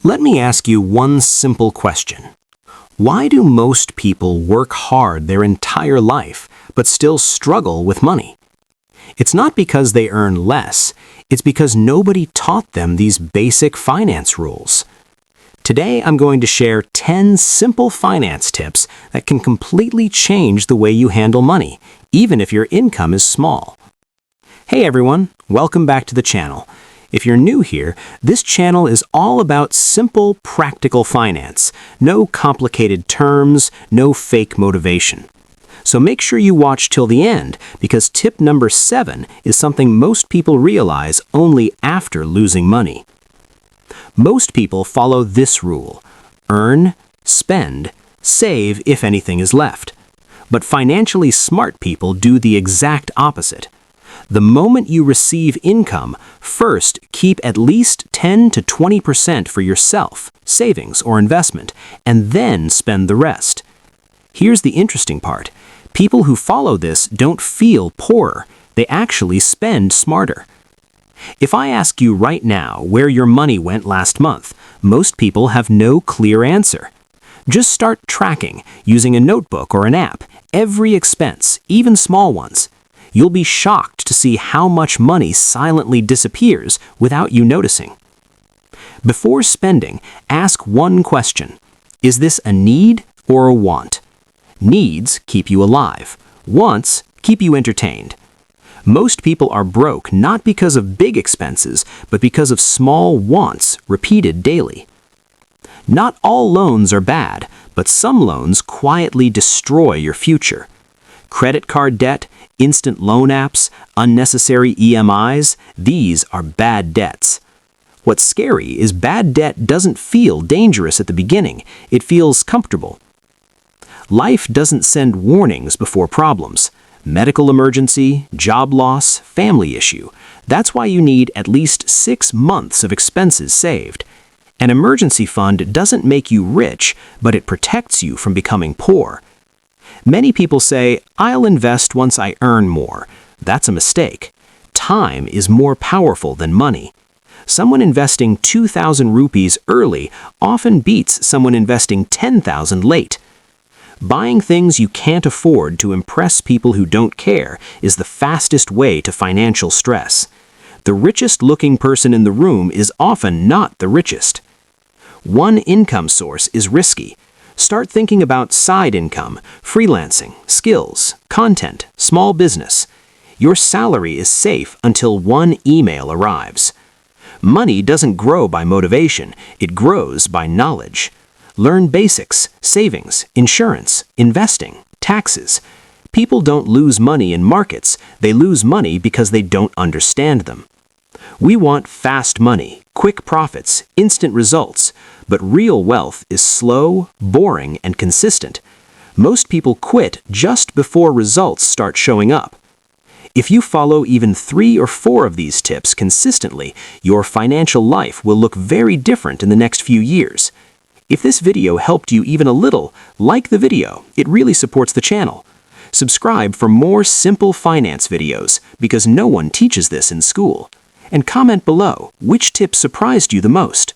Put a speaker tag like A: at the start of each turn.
A: Let me ask you one simple question. Why do most people work hard their entire life but still struggle with money? It's not because they earn less, it's because nobody taught them these basic finance rules. Today I'm going to share 10 simple finance tips that can completely change the way you handle money, even if your income is small. Hey everyone, welcome back to the channel. If you're new here, this channel is all about simple, practical finance. No complicated terms, no fake motivation. So make sure you watch till the end, because tip number 7 is something most people realize only after losing money. Most people follow this rule: earn, spend, save if anything is left. But financially smart people do the exact opposite. The moment you receive income, first keep at least 10 to 20% for yourself, savings or investment, and then spend the rest. Here's the interesting part. People who follow this don't feel poorer. They actually spend smarter. If I ask you right now where your money went last month, most people have no clear answer. Just start tracking, using a notebook or an app, every expense, even small ones. You'll be shocked to see how much money silently disappears without you noticing. Before spending, ask one question. Is this a need or a want? Needs keep you alive. Wants keep you entertained. Most people are broke not because of big expenses, but because of small wants repeated daily. Not all loans are bad, but some loans quietly destroy your future. Credit card debt, instant loan apps, unnecessary EMIs, these are bad debts. What's scary is bad debt doesn't feel dangerous at the beginning. It feels comfortable. Life doesn't send warnings before problems. Medical emergency, job loss, family issue. That's why you need at least 6 months of expenses saved. An emergency fund doesn't make you rich, but it protects you from becoming poor. Many people say, "I'll invest once I earn more." That's a mistake. Time is more powerful than money. Someone investing 2,000 rupees early often beats someone investing 10,000 late. Buying things you can't afford to impress people who don't care is the fastest way to financial stress. The richest-looking person in the room is often not the richest. One income source is risky. Start thinking about side income, freelancing, skills, content, small business. Your salary is safe until one email arrives. Money doesn't grow by motivation, it grows by knowledge. Learn basics, savings, insurance, investing, taxes. People don't lose money in markets, they lose money because they don't understand them. We want fast money, quick profits, instant results, but real wealth is slow, boring, and consistent. Most people quit just before results start showing up. If you follow even 3 or 4 of these tips consistently, your financial life will look very different in the next few years. If this video helped you even a little, like the video. It really supports the channel. Subscribe for more simple finance videos, because no one teaches this in school. And comment below which tip surprised you the most.